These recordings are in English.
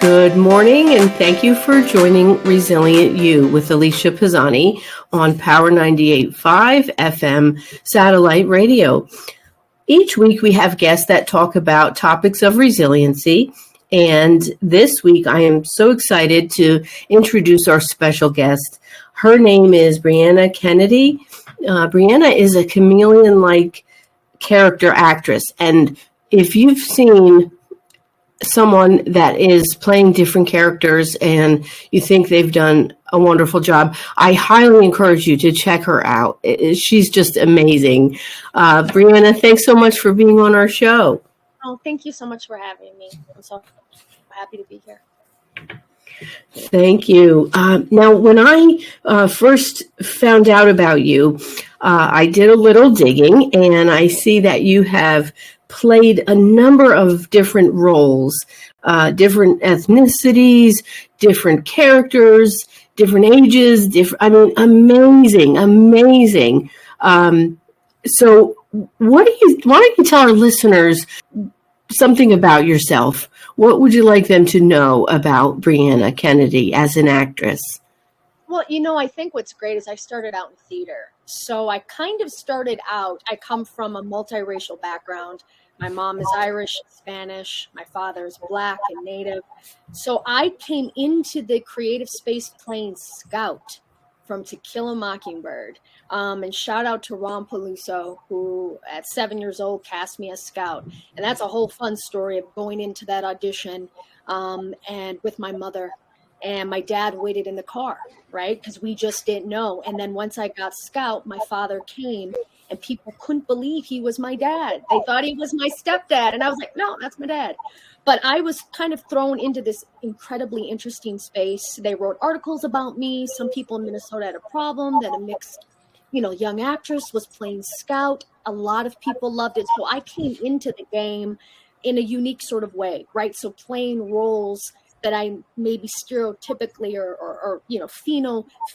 Good morning, and thank you for joining Resilient You with Alicia Pisani on Power 98.5 FM satellite radio. Each week we have guests that talk about topics of resiliency, and this week I am so excited to introduce our special guest. Her name is Brianna Kennedy. Brianna is a chameleon-like character actress, and if you've seen someone that is playing different characters and you think they've done a wonderful job, I highly encourage you to check her out. She's just amazing. Brianna, thanks so much for being on our show. Oh, thank you so much for having me. I'm so happy to be here. Thank you. Now, when I first found out about you, I did a little digging, and I see that you have played a number of different roles, different ethnicities, different characters, different ages, amazing. So why don't you tell our listeners something about yourself? What would you like them to know about Brianna Kennedy as an actress? Well, I think what's great is I started out in theater. So I kind of started out, I come from a multiracial background. My mom is Irish, Spanish. My father is Black and Native. So I came into the creative space playing Scout from To Kill a Mockingbird. And shout out to Ron Peluso, who at 7 years old cast me as Scout. And that's a whole fun story of going into that audition and with my mother. And my dad waited in the car, right? Because we just didn't know. And then once I got Scout, my father came. And people couldn't believe he was my dad. They thought he was my stepdad. And I was like, no, that's my dad. But I was kind of thrown into this incredibly interesting space. They wrote articles about me. Some people in Minnesota had a problem that a mixed, young actress was playing Scout. A lot of people loved it. So I came into the game in a unique sort of way, right? So playing roles that I maybe stereotypically or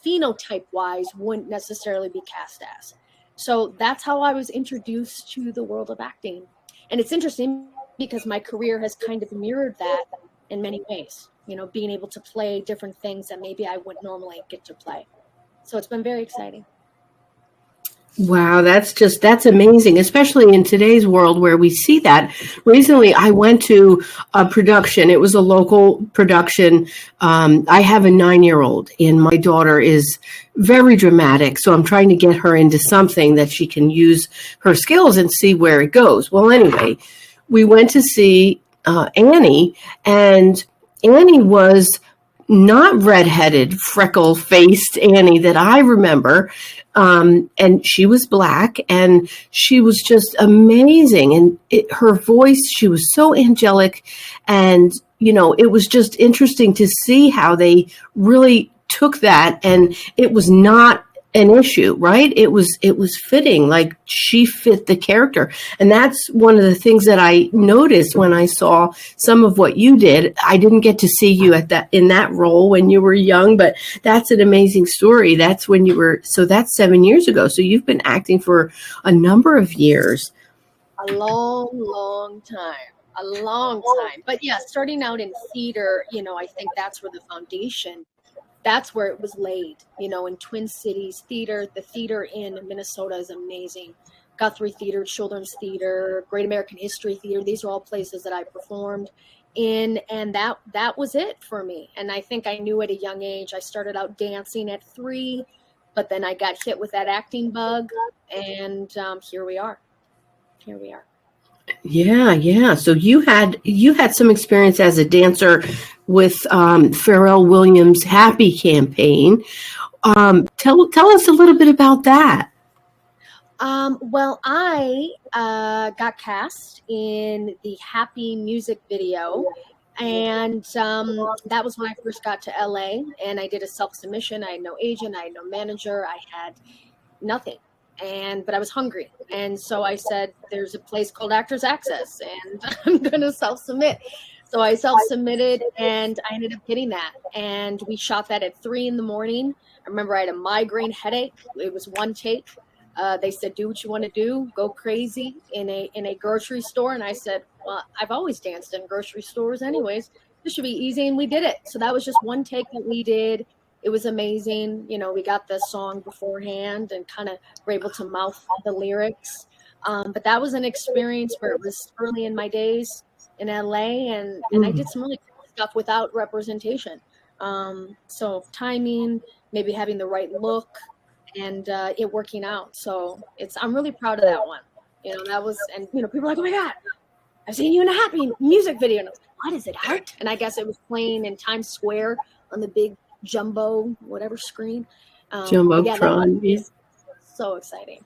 phenotype wise wouldn't necessarily be cast as. So that's how I was introduced to the world of acting. And it's interesting because my career has kind of mirrored that in many ways, being able to play different things that maybe I wouldn't normally get to play. So it's been very exciting. Wow, that's amazing, especially in today's world where we see that. Recently, I went to a production. It was a local production. I have a 9-year-old, and my daughter is very dramatic, so I'm trying to get her into something that she can use her skills and see where it goes. Well, anyway, we went to see Annie, and Annie was not redheaded, freckle-faced Annie that I remember. And she was Black, and she was just amazing. And her voice, she was so angelic. And, it was just interesting to see how they really took that, and it was not an issue, right? It was fitting, like she fit the character. And that's one of the things that I noticed when I saw some of what you did. I didn't get to see you in that role when you were young, but that's an amazing story. That's when that's 7 years ago. So you've been acting for a number of years. A long time. But yeah, starting out in theater, I think that's where the foundation, that's where it was laid, in Twin Cities theater. The theater in Minnesota is amazing. Guthrie Theater, Children's Theater, Great American History Theater. These are all places that I performed in. And that was it for me. And I think I knew at a young age. I started out dancing at 3, but then I got hit with that acting bug. And here we are. Yeah. So you had some experience as a dancer with Pharrell Williams' Happy campaign. Tell us a little bit about that. Well, I got cast in the Happy music video, and that was when I first got to LA, and I did a self-submission. I had no agent, I had no manager, I had nothing. But I was hungry. And so I said, there's a place called Actors Access, and I'm going to self-submit. So I self-submitted, and I ended up getting that. And we shot that at 3 a.m. I remember I had a migraine headache. It was one take. They said, do what you want to do, go crazy in a grocery store. And I said, well, I've always danced in grocery stores anyways. this should be easy. And we did it. So that was just one take that we did. It was amazing. You know, we got the song beforehand and kind of were able to mouth the lyrics. But that was an experience where it was early in my days in LA, and I did some really cool stuff without representation. So timing, maybe having the right look, and it working out. So I'm really proud of that one. You know, that was, and you know, people are like, oh my God, I've seen you in a Happy music video. And I was like, what is it, art? And I guess it was playing in Times Square on the big jumbo, whatever screen. Jumbotron. Yeah, so exciting.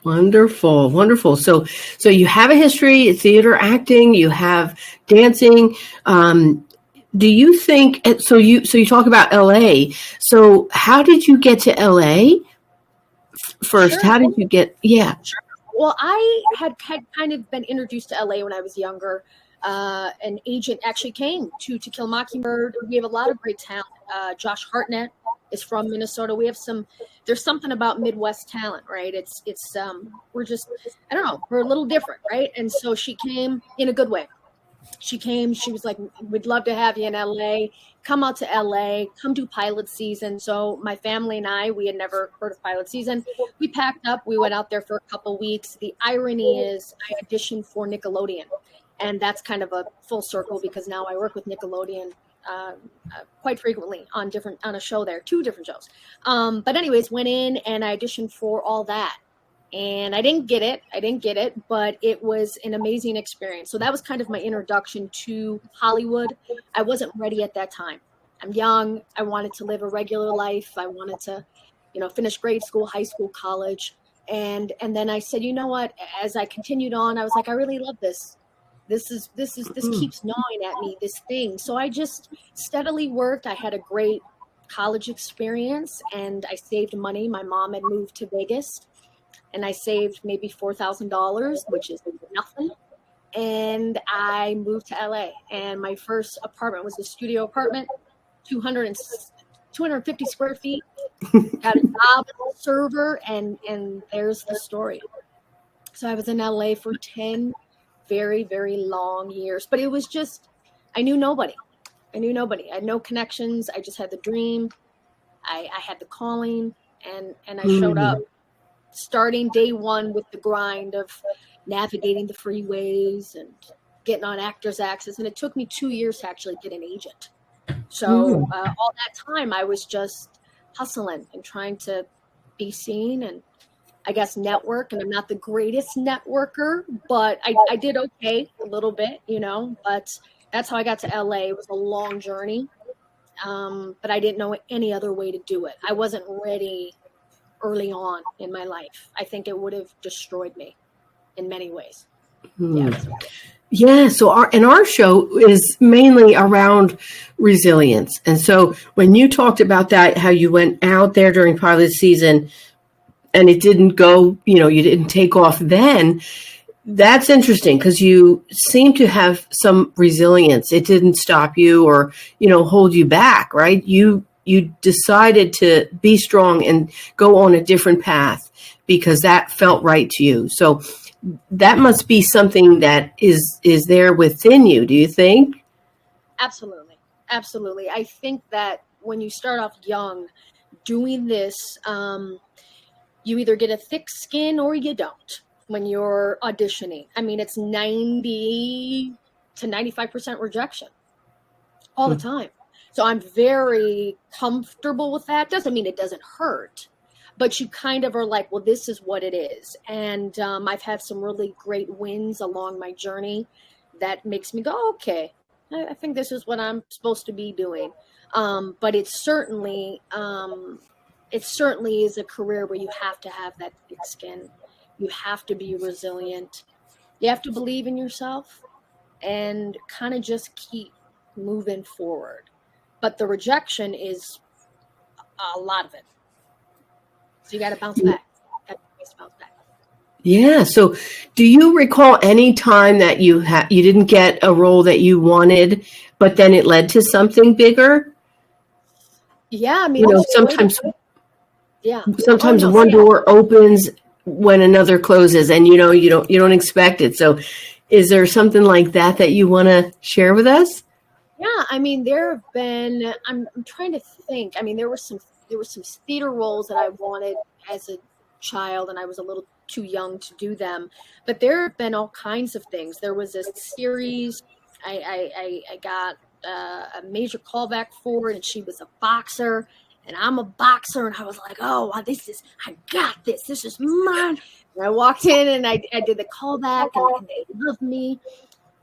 Wonderful, wonderful. So you have a history in theater acting, you have dancing. Do you think, so you talk about LA. So how did you get to LA first? Sure. How did you get, yeah. Sure. Well, I had kind of been introduced to LA when I was younger. An agent actually came to Kill a Mockingbird. We have a lot of great talent. Josh Hartnett is from Minnesota. We have there's something about Midwest talent, right? We're just, I don't know, we're a little different, right? And so she came in a good way. She was like, we'd love to have you in LA. Come out to LA, come do pilot season. So my family and we had never heard of pilot season. We packed up, we went out there for a couple weeks. The irony is I auditioned for Nickelodeon. And that's kind of a full circle because now I work with Nickelodeon quite frequently on a show there, 2 different shows. But anyways, went in and I auditioned for all that. And I didn't get it, but it was an amazing experience. So that was kind of my introduction to Hollywood. I wasn't ready at that time. I'm young. I wanted to live a regular life. I wanted to, you know, finish grade school, high school, college. And then I said, you know what, as I continued on, I was like, I really love this. This keeps gnawing at me, this thing. So I just steadily worked. I had a great college experience and I saved money. My mom had moved to Vegas and I saved maybe $4,000, which is nothing. And I moved to LA and my first apartment was a studio apartment, 250 square feet, had a job as a server, and there's the story. So I was in LA for 10 very, very long years, but it was just, I knew nobody. I had no connections. I just had the dream. I had the calling and I showed up starting day one with the grind of navigating the freeways and getting on Actors Access. And it took me 2 years to actually get an agent. So all that time I was just hustling and trying to be seen and I guess network. And I'm not the greatest networker, but I did okay a little bit, you know, but that's how I got to LA. It was a long journey. But I didn't know any other way to do it. I wasn't ready early on in my life. I think it would have destroyed me in many ways. Yeah. So our show is mainly around resilience. And so when you talked about that, how you went out there during pilot season and it didn't go, you know, you didn't take off then, that's interesting because you seem to have some resilience. It didn't stop you or, you know, hold you back, right? You decided to be strong and go on a different path because that felt right to you. So that must be something that is there within you, do you think? Absolutely. Absolutely. I think that when you start off young doing this, you either get a thick skin or you don't when you're auditioning. I mean, it's 90 to 95% rejection all the time. So I'm very comfortable with that. Doesn't mean it doesn't hurt, but you kind of are like, well, this is what it is. And I've had some really great wins along my journey that makes me go, okay, I think this is what I'm supposed to be doing. But it certainly is a career where you have to have that thick skin. You have to be resilient. You have to believe in yourself and kind of just keep moving forward. But the rejection is a lot of it. So you got to bounce back. Yeah. So do you recall any time that you didn't get a role that you wanted, but then it led to something bigger? Yeah. I mean, you know, sometimes one door opens when another closes and, you know, you don't expect it. So is there something like that you want to share with us? Yeah, I mean, there have been. I'm trying to think. I mean, there were some theater roles that I wanted as a child, and I was a little too young to do them. But there have been all kinds of things. There was a series I got a major callback for, and she was a boxer, and I'm a boxer, and I was like, oh, wow, I got this. This is mine. And I walked in, and I did the callback, and they loved me.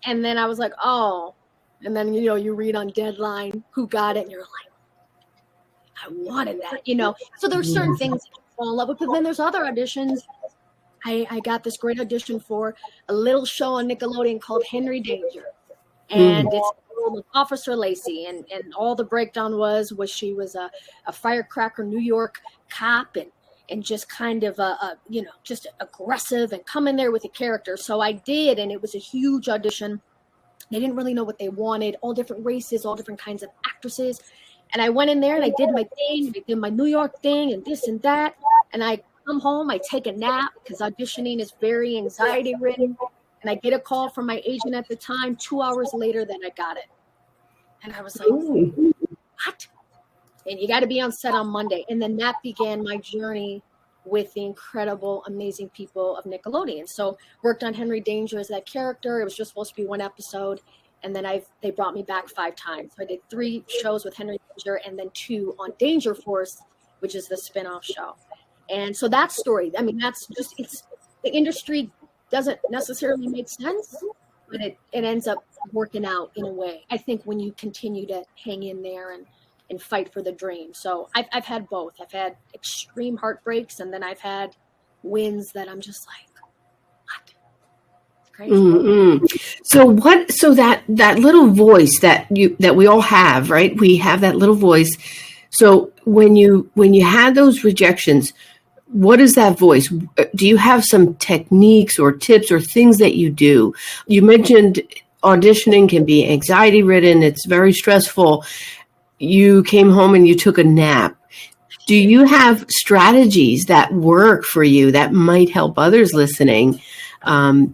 And then I was like, oh. And then, you read on Deadline who got it, and you're like, I wanted that. So there's certain things that you fall in love with, but then there's other auditions. I got this great audition for a little show on Nickelodeon called Henry Danger. And it's with Officer Lacey, and all the breakdown was she was a firecracker New York cop, and just kind of just aggressive and come in there with a character. So I did, and it was a huge audition. They didn't really know what they wanted, all different races, all different kinds of actresses. And I went in there and I did my thing. I did my New York thing and this and that. And I come home, I take a nap because auditioning is very anxiety ridden. And I get a call from my agent at the time 2 hours later that I got it. And I was like, what? And you got to be on set on Monday. And then that began my journey with the incredible, amazing people of Nickelodeon. So worked on Henry Danger as that character. It was just supposed to be one episode. And then they brought me back 5 times. So I did 3 shows with Henry Danger and then 2 on Danger Force, which is the spinoff show. And so that story, I mean, that's just, the industry doesn't necessarily make sense, but it ends up working out in a way. I think when you continue to hang in there and fight for the dream. So I've had both. I've had extreme heartbreaks, and then I've had wins that I'm just like, what? It's crazy. Mm-hmm. So that little voice that we all have, right? We have that little voice. So when you had those rejections, what is that voice? Do you have some techniques or tips or things that you do? You mentioned auditioning can be anxiety ridden. It's very stressful. You came home and you took a nap. Do you have strategies that work for you that might help others listening? I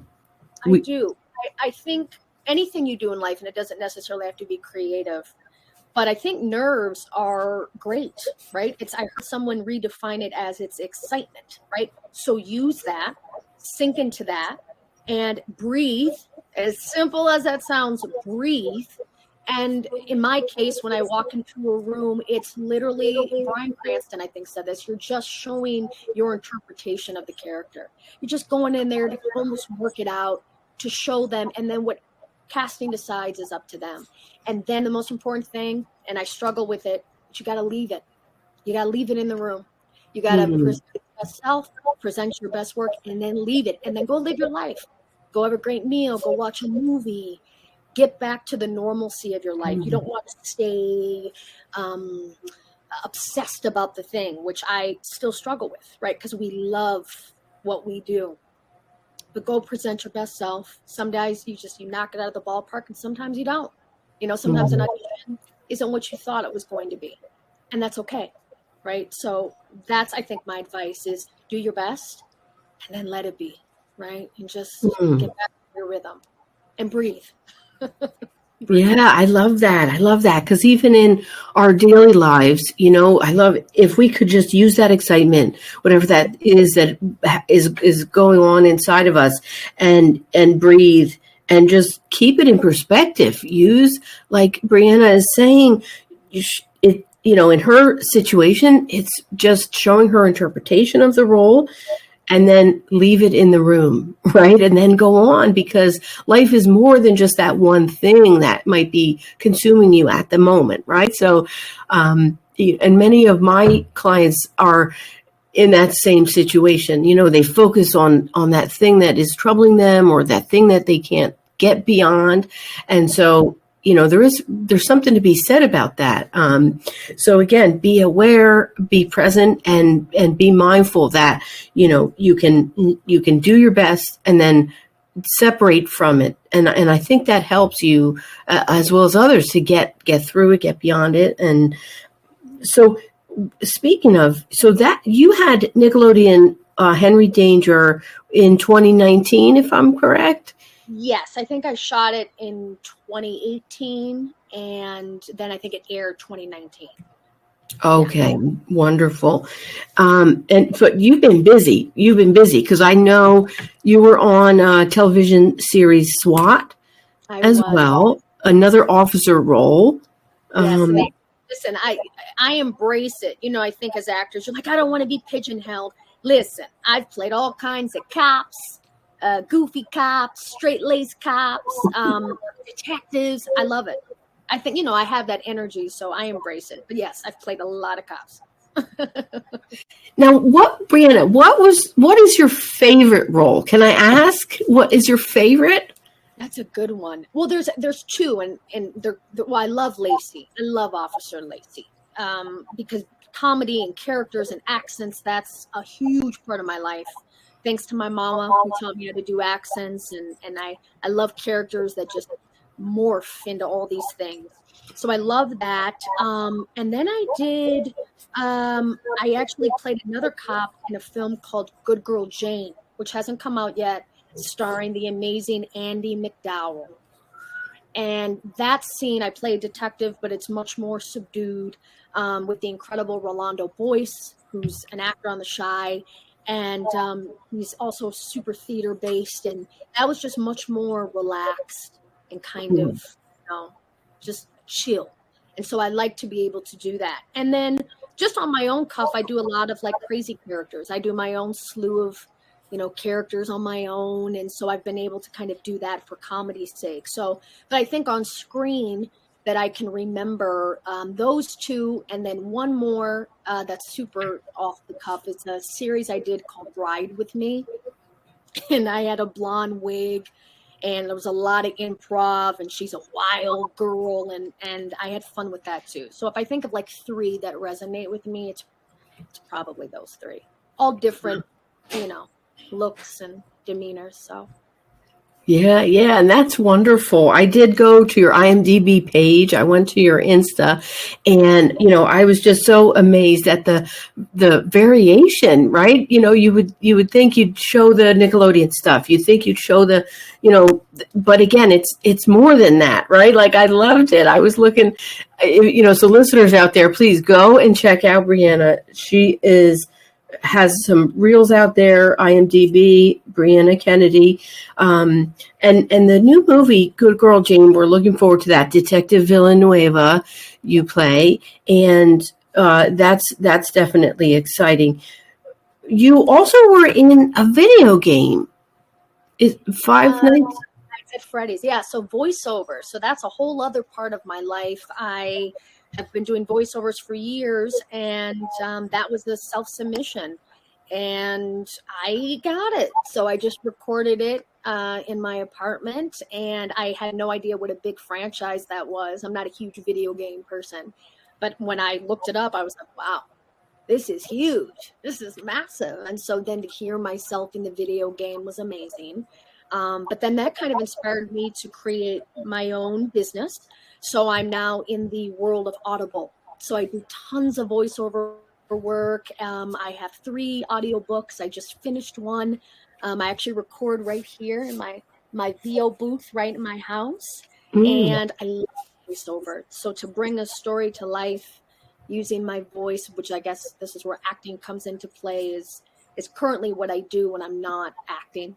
do. I think anything you do in life, and it doesn't necessarily have to be creative, but I think nerves are great, right? I heard someone redefine it as it's excitement, right? So use that, sink into that, and breathe. As simple as that sounds, breathe. And in my case, when I walk into a room, it's literally, Bryan Cranston, I think, said this, you're just showing your interpretation of the character. You're just going in there to almost work it out, to show them, and then what casting decides is up to them. And then the most important thing, and I struggle with it, but you got to leave it. You got to leave it in the room. You got to present your best self, present your best work, and then leave it. And then go live your life. Go have a great meal. Go watch a movie. Get back to the normalcy of your life. You don't want to stay obsessed about the thing, which I still struggle with, right? Because we love what we do. But go present your best self. Some days you knock it out of the ballpark, and sometimes you don't. Sometimes an audition isn't what you thought it was going to be. And that's okay, right? So that's, I think, my advice is do your best and then let it be, right? And just get back to your rhythm and breathe. Yeah, I love that. Because even in our daily lives, I love if we could just use that excitement, whatever that is going on inside of us, and breathe and just keep it in perspective. Use, like Brianna is saying, in her situation, it's just showing her interpretation of the role. And then leave it in the room, right? And then go on, because life is more than just that one thing that might be consuming you at the moment, right? So, and many of my clients are in that same situation. They focus on that thing that is troubling them or that thing that they can't get beyond. And so, there's something to be said about that. So again, be aware, be present, and be mindful that, you can do your best and then separate from it. And I think that helps you as well as others to get through it, get beyond it. And so speaking of, so that you had Nickelodeon Henry Danger in 2019, if I'm correct. Yes, I think I shot it in 2018, and then I think it aired 2019. Okay, wonderful. And but you've been busy. You've been busy because I know you were on television series SWAT I as was. well, another officer role. Yes, and Um, listen, I embrace it. You know, I think as actors, you're like, I don't want to be pigeonholed. Listen, I've played all kinds of cops, goofy cops, straight-laced cops, detectives. I love it. I think, I have that energy, so I embrace it. But yes, I've played a lot of cops. Now, Brianna, what is your favorite role? Can I ask what is your favorite? That's a good one. Well, there's two, and well, I love Lacey. I love Officer Lacey, because comedy and characters and accents, that's a huge part of my life. Thanks to my mama who taught me how to do accents, and I love characters that just morph into all these things. So I love that. And then I actually played another cop in a film called Good Girl Jane, which hasn't come out yet, starring the amazing Andy McDowell. And that scene, I play a detective, but it's much more subdued, with the incredible Rolando Boyce, who's an actor on The Chi. And he's also super theater based. And that was just much more relaxed and kind of, just chill. And so I like to be able to do that. And then just on my own cuff, I do a lot of like crazy characters. I do my own slew of characters on my own. And so I've been able to kind of do that for comedy's sake. So, but I think on screen that I can remember, those two, and then one more that's super off the cuff. It's a series I did called Ride With Me. And I had a blonde wig, and there was a lot of improv, and she's a wild girl, and I had fun with that too. So if I think of like three that resonate with me, it's probably those three. All different, looks and demeanors. So Yeah, and that's wonderful. I did go to your IMDb page. I went to your Insta, and I was just so amazed at the variation. Right? You would think you'd show the Nickelodeon stuff. You think you'd show but again, it's more than that, right? Like I loved it. I was looking, so listeners out there, please go and check out Brianna. She has some reels out there, IMDb, Brianna Kennedy. And the new movie, Good Girl Jane, we're looking forward to that. Detective Villanueva you play. And that's definitely exciting. You also were in a video game. Five Nights? at Freddy's. Yeah. So voiceover. So that's a whole other part of my life. I have been doing voiceovers for years, and that was the self-submission. And I got it. So I just recorded it in my apartment, and I had no idea what a big franchise that was. I'm not a huge video game person. But when I looked it up, I was like, wow, this is huge. This is massive. And so then to hear myself in the video game was amazing. But then that kind of inspired me to create my own business. So I'm now in the world of Audible. So I do tons of voiceover work. I have 3 audiobooks. I just finished one. I actually record right here in my VO booth right in my house. And I love voiceover. So to bring a story to life using my voice, which I guess this is where acting comes into play, is currently what I do when I'm not acting,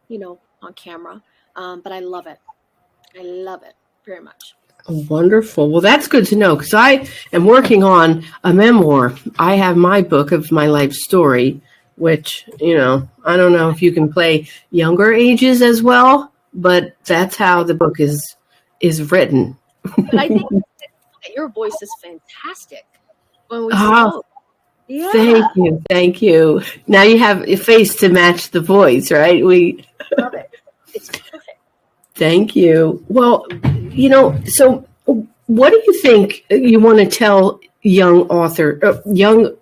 on camera. But I love it. I love it very much. Wonderful. Well, that's good to know because I am working on a memoir. I have my book of my life story, which, I don't know if you can play younger ages as well, but that's how the book is written. But I think your voice is fantastic when we spoke. Yeah. Thank you. Now you have a face to match the voice, right? We love it. It's perfect. Thank you. Well, so what do you think you want to tell young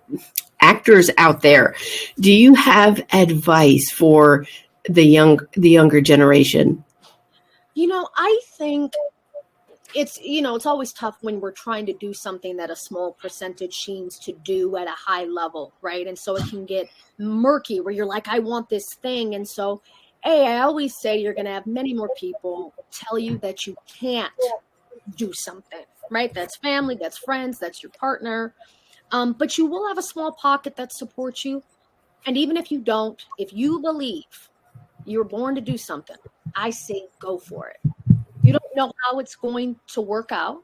actors out there? Do you have advice for the younger generation? I think it's always tough when we're trying to do something that a small percentage seems to do at a high level, right? And so it can get murky where you're like, I want this thing. And so, I always say you're going to have many more people tell you that you can't do something. right? That's family, that's friends, that's your partner. But you will have a small pocket that supports you. And even if you don't, if you believe you're born to do something, I say go for it. You don't know how it's going to work out,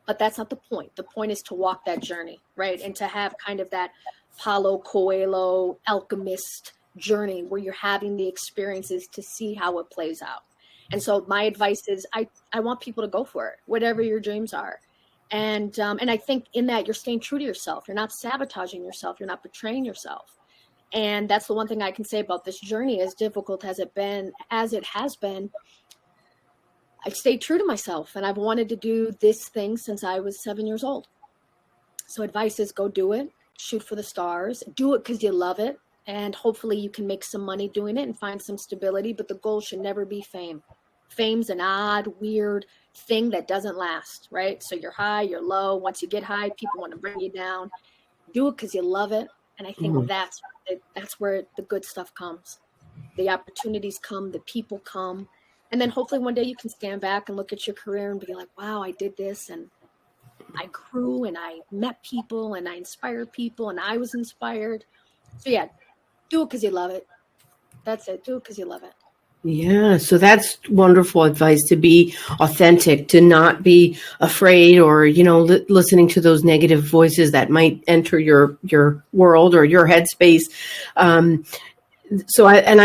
but that's not the point. The point is to walk that journey, right? And to have kind of that Paulo Coelho alchemist journey where you're having the experiences to see how it plays out. And so my advice is I want people to go for it, whatever your dreams are. And I think in that you're staying true to yourself. You're not sabotaging yourself. You're not betraying yourself. And that's the one thing I can say about this journey, as difficult as it has been, I've stayed true to myself, and I've wanted to do this thing since I was 7 years old. So advice is go do it, shoot for the stars, do it because you love it. And hopefully you can make some money doing it and find some stability, but the goal should never be fame. Fame's an odd, weird thing that doesn't last, right? So you're high, you're low. Once you get high, people want to bring you down. Do it because you love it. And I think that's where the good stuff comes. The opportunities come, the people come. And then hopefully one day you can stand back and look at your career and be like, wow, I did this and I grew and I met people and I inspired people and I was inspired. So yeah, do it because you love it. That's it. Do it because you love it. Yeah, so that's wonderful advice, to be authentic, to not be afraid or, listening to those negative voices that might enter your world or your headspace. I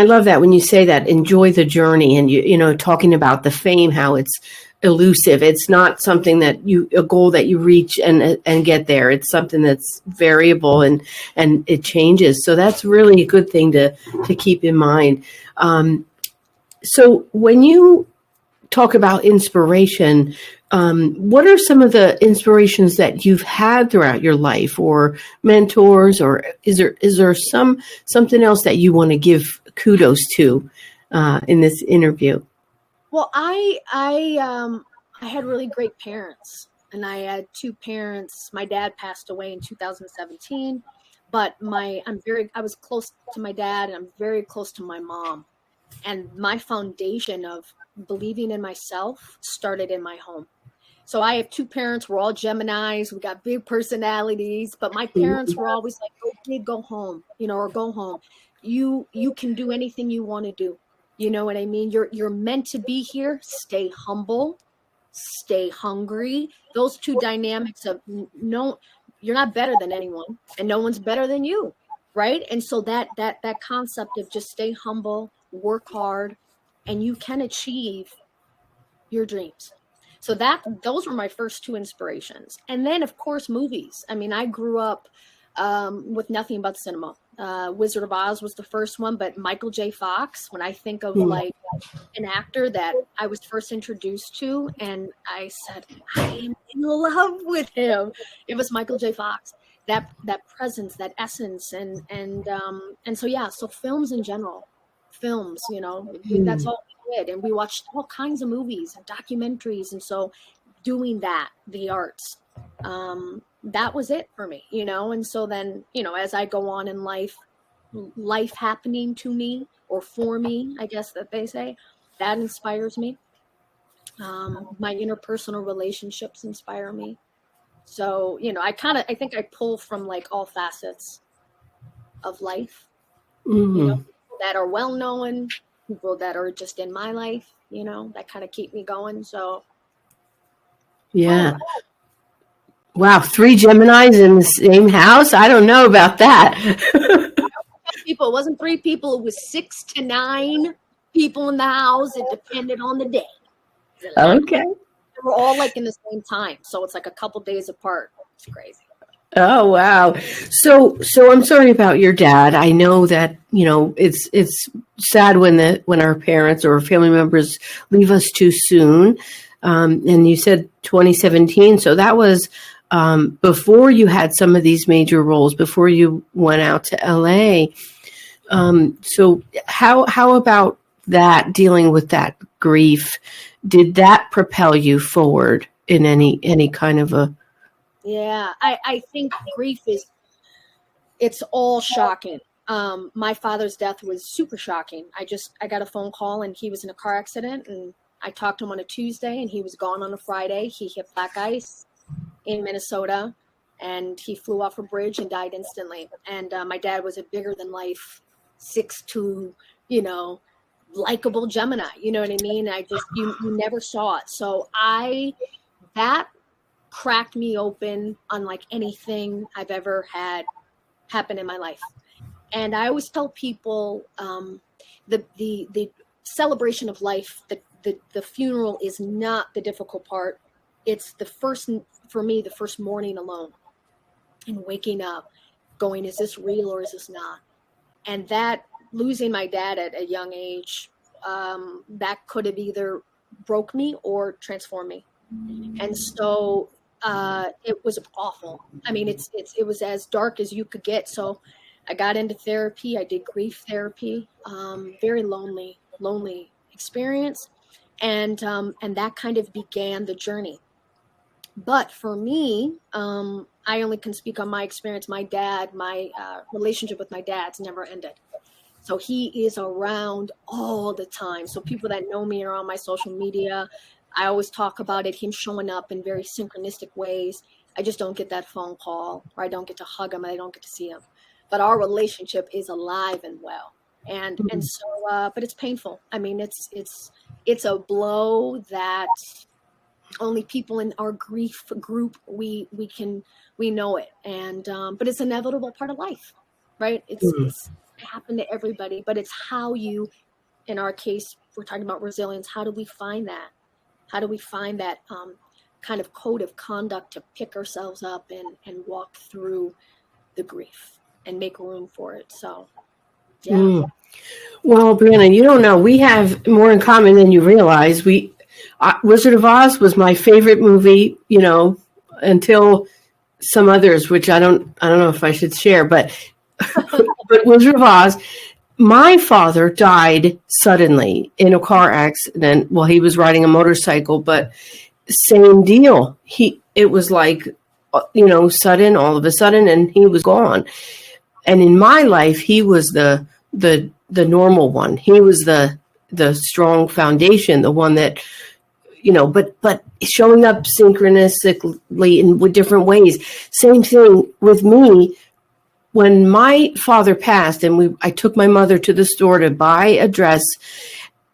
love that when you say that, enjoy the journey, and talking about the fame, how it's elusive. It's not something a goal that you reach and get there. It's something that's variable and it changes. So that's really a good thing to keep in mind. So when you talk about inspiration, what are some of the inspirations that you've had throughout your life, or mentors, or is there something else that you want to give kudos to in this interview? Well, I had really great parents, and I had two parents. My dad passed away in 2017, but I was close to my dad, and I'm very close to my mom. And my foundation of believing in myself started in my home. So I have two parents. We're all Geminis. We got big personalities, but my parents were always like, "Go big, go home," or "Go home. You can do anything you want to do." You know what I mean? You're meant to be here. Stay humble, stay hungry. Those two dynamics of no, you're not better than anyone, and no one's better than you, right? And so that concept of just stay humble, work hard, and you can achieve your dreams. So those were my first two inspirations. And then of course movies. I mean, I grew up with nothing but cinema. Wizard of Oz was the first one, but Michael J. Fox, when I think of like an actor that I was first introduced to and I said, I am in love with him, it was Michael J. Fox. That presence, that essence, and so yeah, so films in general. Films, that's all we did. And we watched all kinds of movies and documentaries. And so doing that, the arts, that was it for me, and so then, as I go on in life happening to me or for me, I guess that they say, that inspires me. My interpersonal relationships inspire me. So, I think I pull from like all facets of life, that are well known, people that are just in my life, that kind of keep me going. So, Yeah. Wow, 3 Geminis in the same house? I don't know about that. People, it wasn't 3 people, it was 6 to 9 people in the house. It depended on the day. Okay. We're all like in the same time, so it's like a couple days apart. It's crazy. Oh, wow. So I'm sorry about your dad. I know that, it's sad when our parents or family members leave us too soon. And you said 2017. So that was before you had some of these major roles, before you went out to LA. So how about that, dealing with that grief? Did that propel you forward in any kind of a... Yeah, I think grief it's all shocking. My father's death was super shocking. I got a phone call and he was in a car accident, and I talked to him on a Tuesday, and he was gone on a Friday. He hit black ice in Minnesota, and he flew off a bridge and died instantly. And my dad was a bigger than life 6'2", likable Gemini. You know what I mean? You never saw it. So that cracked me open unlike anything I've ever had happen in my life. And I always tell people the celebration of life, the funeral is not the difficult part. It's for me, the first morning alone and waking up going, is this real or is this not? And that, losing my dad at a young age, that could have either broke me or transformed me. And so it was awful. I mean, it was as dark as you could get. So I got into therapy. I did grief therapy. Very lonely experience, and that kind of began the journey. But for me, I only can speak on my experience. My dad, my relationship with my dad's never ended. So he is around all the time. So people that know me are on my social media. I always talk about it, him showing up in very synchronistic ways. I just don't get that phone call, or I don't get to hug him, and I don't get to see him. But our relationship is alive and well. And so, but it's painful. I mean, it's a blow that only people in our grief group, we know it. And, but it's an inevitable part of life, right? It's happened to everybody, but it's how you, in our case, we're talking about resilience. How do we find that? How do we find that kind of code of conduct to pick ourselves up and walk through the grief and make room for it? So, yeah. Well, Brianna, you don't know. We have more in common than you realize. Wizard of Oz was my favorite movie, until some others, which I don't know if I should share, but Wizard of Oz. My father died suddenly in a car accident while he was riding a motorcycle, but same deal. It was like, sudden, all of a sudden, and he was gone. And in my life, he was the normal one. He was the strong foundation, the one that, but showing up synchronistically in different ways. Same thing with me. When my father passed, and I took my mother to the store to buy a dress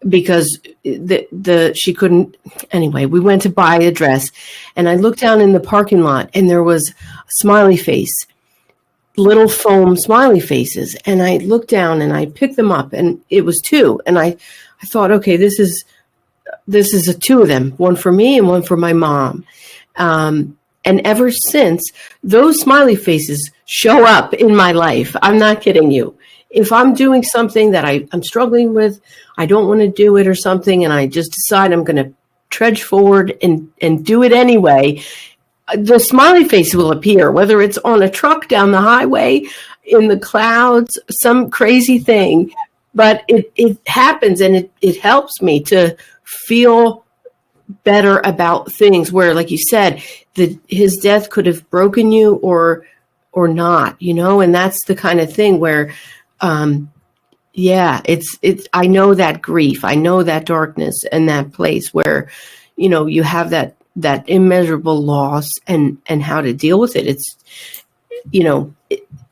because she couldn't. Anyway, we went to buy a dress, and I looked down in the parking lot, and there was a smiley face, little foam smiley faces, and I looked down and I picked them up, and it was two, and I thought, okay, this is two of them, one for me and one for my mom. And ever since, those smiley faces show up in my life. I'm not kidding you. If I'm doing something that I'm struggling with, I don't want to do it or something, and I just decide I'm going to trudge forward and do it anyway, the smiley face will appear, whether it's on a truck down the highway, in the clouds, some crazy thing. But it happens, and it helps me to feel better about things where, like you said, his death could have broken you or not, and that's the kind of thing where, it's, I know that grief, I know that darkness and that place where, you have that immeasurable loss and how to deal with it. It's,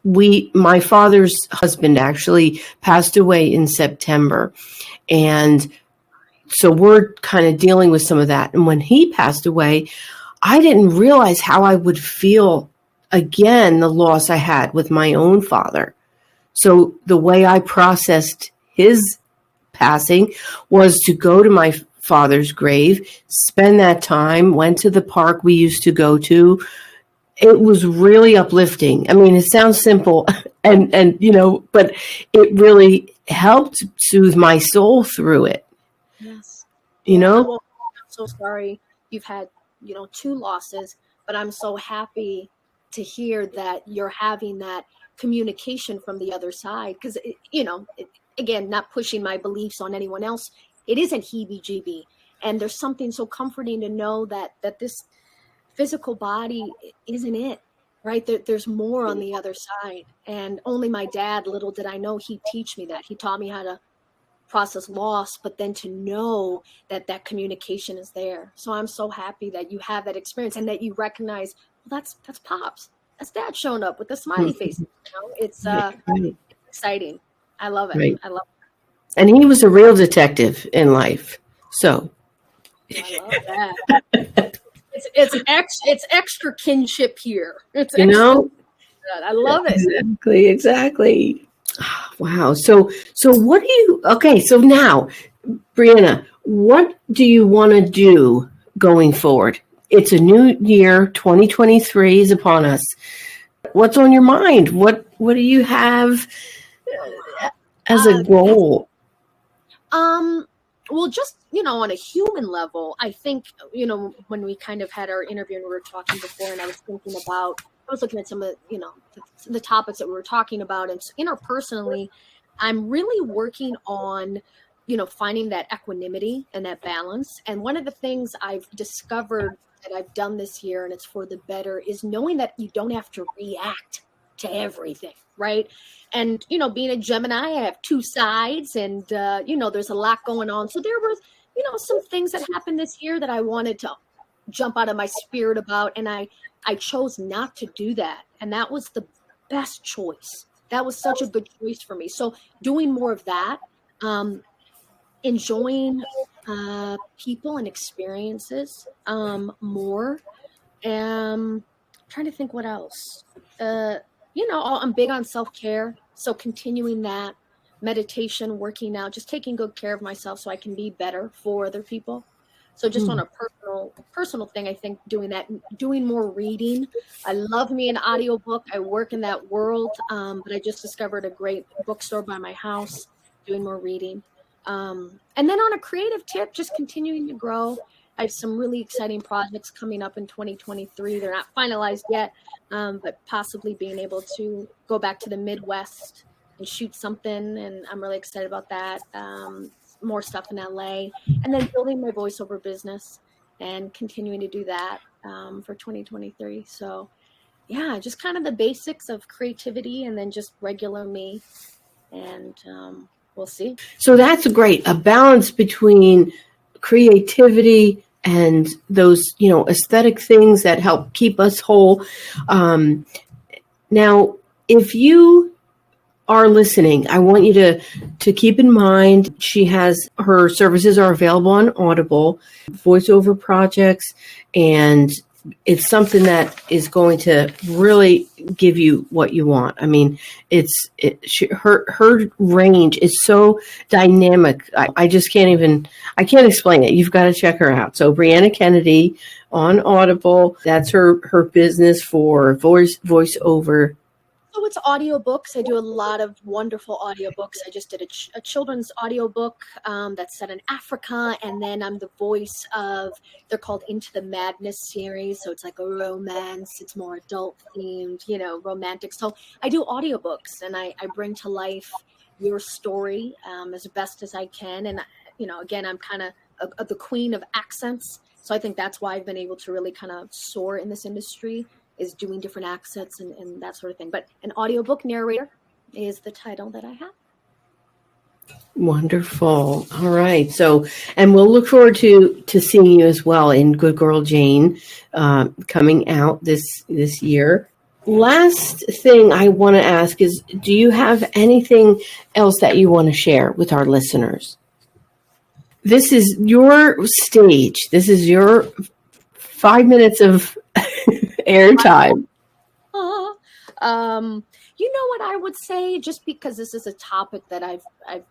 my father's husband actually passed away in September, and so we're kind of dealing with some of that. And when he passed away, I didn't realize how I would feel again, the loss I had with my own father. So the way I processed his passing was to go to my father's grave, spend that time, went to the park we used to go to. It was really uplifting. I mean, it sounds simple and but it really helped soothe my soul through it. Yes. Well, I'm so sorry you've had, two losses, but I'm so happy to hear that you're having that communication from the other side. Because, again, not pushing my beliefs on anyone else, it isn't heebie-jeebie. And there's something so comforting to know that this physical body isn't it, right? There's more on the other side. And only my dad, little did I know, he'd teach me that. He taught me how to process loss, but then to know that that communication is there. So I'm so happy that you have that experience and that you recognize, well, that's Pops. That's Dad showing up with the smiley face. It's Right. exciting. I love it. Right. I love And he was a real detective in life. So, I love that. It's extra kinship here. It's you extra. know, I love it. exactly. Wow. So what do you, okay, so now, Brianna, what do you want to do going forward? It's a new year, 2023 is upon us. What's on your mind? What do you have as a Uh, goal? well, just, on a human level, I think, when we kind of had our interview and we were talking before, and I was looking at some of, the topics that we were talking about, and interpersonally, I'm really working on, finding that equanimity and that balance. And one of the things I've discovered that I've done this year, and it's for the better, is knowing that you don't have to react to everything, right? And being a Gemini, I have two sides, and there's a lot going on. So there was some things that happened this year that I wanted to jump out of my spirit about, and I chose not to do that, and that was the best choice. That was such a good choice for me. So doing more of that, enjoying people and experiences more. Trying to think what else. I'm big on self-care, so continuing that, meditation, working out, just taking good care of myself so I can be better for other people. So just on a personal thing, I think doing that, doing more reading. I love me an audiobook. I work in that world, but I just discovered a great bookstore by my house, doing more reading. And then on a creative tip, just continuing to grow. I have some really exciting projects coming up in 2023. They're not finalized yet, but possibly being able to go back to the Midwest and shoot something. And I'm really excited about that. More stuff in LA. And then building my voiceover business and continuing to do that for 2023. So, yeah, just kind of the basics of creativity and then just regular me. And we'll see. So that's great. A balance between creativity and those, aesthetic things that help keep us whole. Now, if you are listening, I want you to keep in mind her services are available on Audible, voiceover projects, and it's something that is going to really give you what you want. I mean, her range is so dynamic. I just I can't explain it. You've got to check her out. So Brianna Kennedy on Audible, that's her business for voiceover. So it's audiobooks. I do a lot of wonderful audiobooks. I just did a children's audiobook that's set in Africa, and then I'm the voice of, they're called Into the Madness series. So it's like a romance. It's more adult themed, romantic. So I do audiobooks, and I bring to life your story as best as I can. And, again, I'm kind of the queen of accents. So I think that's why I've been able to really kind of soar in this industry, is doing different accents and that sort of thing. But an audiobook narrator is the title that I have. Wonderful. All right. So, and we'll look forward to seeing you as well in Good Girl Jane coming out this year. Last thing I want to ask is, do you have anything else that you want to share with our listeners? This is your stage. This is your 5 minutes of airtime. You know what I would say, just because this is a topic that I've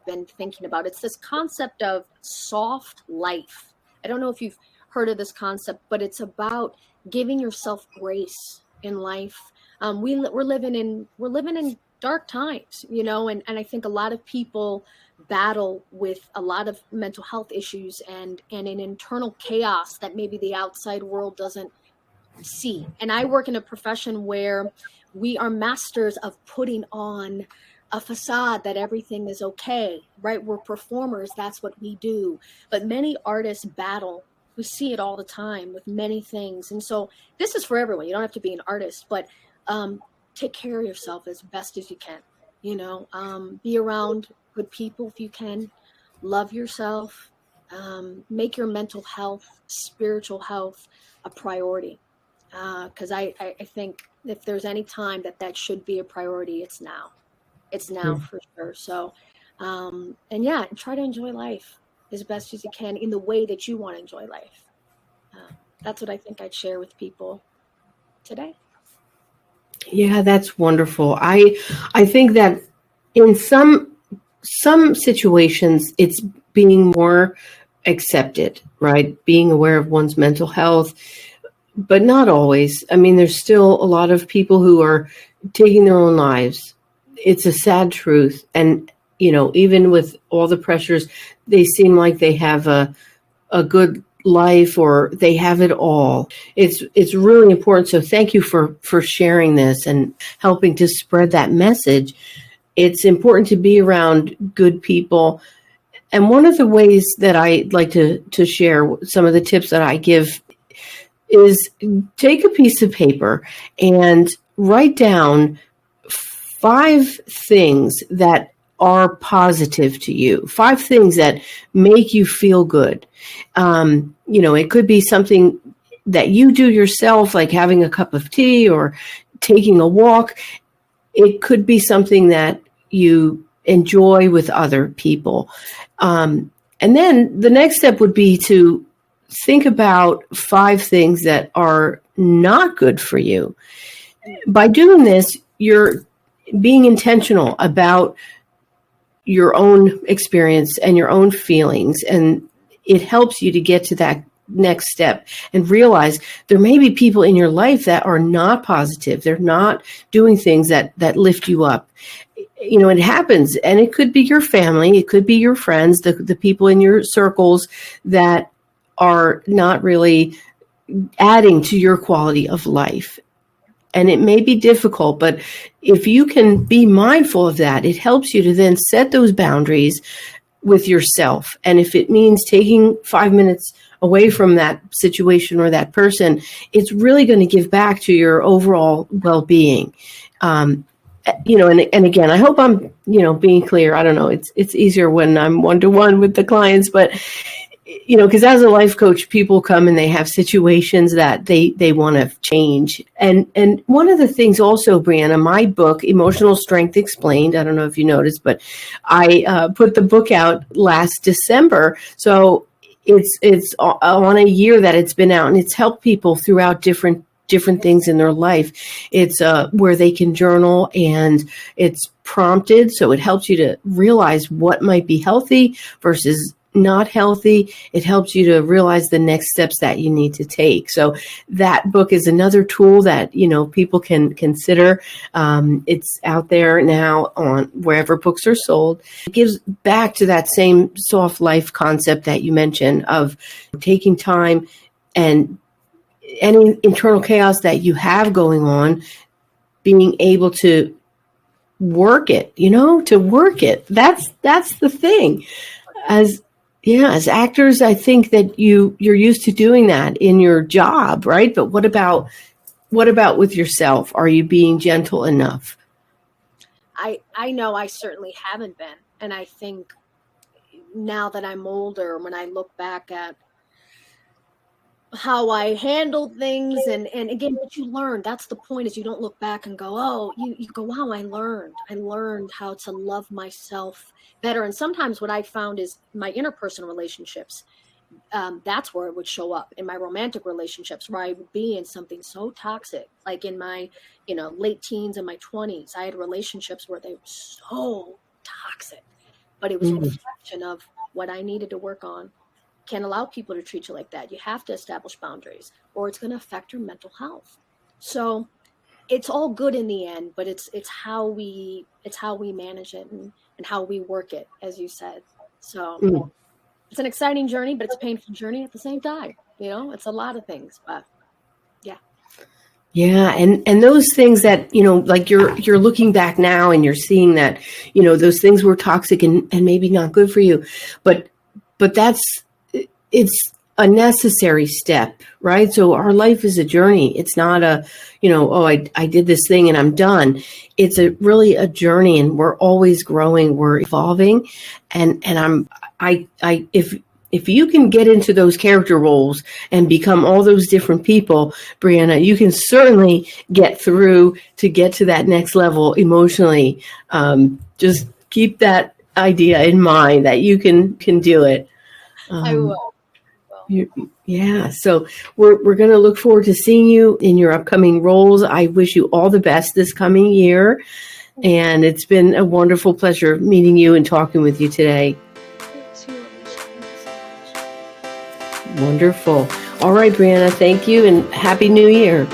been thinking about, it's this concept of soft life. I don't know if you've heard of this concept, but it's about giving yourself grace in life. We're living in dark times, and I think a lot of people battle with a lot of mental health issues and an internal chaos that maybe the outside world doesn't see. And I work in a profession where we are masters of putting on a facade that everything is okay, right? We're performers. That's what we do. But many artists battle. We see it all the time with many things. And so this is for everyone. You don't have to be an artist, but take care of yourself as best as you can. Be around good people if you can. love yourself, make your mental health, spiritual health a priority. Because I think if there's any time that should be a priority, it's now. It's now for sure. So, and yeah, try to enjoy life as best as you can in the way that you want to enjoy life. That's what I think I'd share with people today. Yeah, that's wonderful. I think that in some situations it's being more accepted, right? Being aware of one's mental health, but not always. I mean, there's still a lot of people who are taking their own lives. It's a sad truth. And, even with all the pressures, they seem like they have a good life, or they have it all. It's really important. So thank you for sharing this and helping to spread that message. It's important to be around good people. And one of the ways that I like to share some of the tips that I give is take a piece of paper and write down 5 things that are positive to you, 5 things that make you feel good. It could be something that you do yourself, like having a cup of tea or taking a walk. It could be something that you enjoy with other people. And then the next step would be to think about 5 things that are not good for you. By doing this, you're being intentional about your own experience and your own feelings, and it helps you to get to that next step and realize there may be people in your life that are not positive. They're not doing things that lift you up. It happens, and it could be your family, it could be your friends, the people in your circles that are not really adding to your quality of life. And it may be difficult, but if you can be mindful of that, it helps you to then set those boundaries with yourself. And if it means taking 5 minutes away from that situation or that person, it's really going to give back to your overall well-being. And again, I hope I'm, being clear. I don't know. It's easier when I'm one-to-one with the clients, but because as a life coach, people come and they have situations that they want to change. And one of the things also, Brianna, my book, Emotional Strength Explained, I don't know if you noticed, but I put the book out last December. So it's on a year that it's been out, and it's helped people throughout different things in their life. It's where they can journal, and it's prompted. So it helps you to realize what might be healthy versus not healthy. It helps you to realize the next steps that you need to take. So that book is another tool that, people can consider. It's out there now on wherever books are sold. It gives back to that same soft life concept that you mentioned of taking time and any internal chaos that you have going on, being able to work it, to work it. That's the thing. As actors, I think that you're used to doing that in your job, right? But what about with yourself? Are you being gentle enough? I know I certainly haven't been. And I think now that I'm older, when I look back at how I handled things and again, what you learn, that's the point, is you don't look back and go, oh, you go, wow, I learned how to love myself better. And sometimes what I found is my interpersonal relationships, that's where it would show up in my romantic relationships, where I would be in something so toxic, like in my, late teens and my 20s, I had relationships where they were so toxic, but it was a reflection of what I needed to work on. Can't allow people to treat you like that. You have to establish boundaries, or it's going to affect your mental health. So it's all good in the end, but it's how we manage it and how we work it, as you said. So it's an exciting journey, but it's a painful journey at the same time. It's a lot of things, but yeah. Yeah. And those things that, like you're looking back now and you're seeing that, those things were toxic and maybe not good for you, but it's a necessary step, right? So our life is a journey. It's not a, oh, I did this thing and I'm done. It's really a journey, and we're always growing, we're evolving. And if you can get into those character roles and become all those different people, Brianna, you can certainly get through to get to that next level emotionally. Just keep that idea in mind that you can do it. I will. Yeah, so we're going to look forward to seeing you in your upcoming roles. I wish you all the best this coming year, and it's been a wonderful pleasure meeting you and talking with you today. You too, Alicia. Thank you so much. Wonderful. All right, Brianna, thank you, and Happy New Year.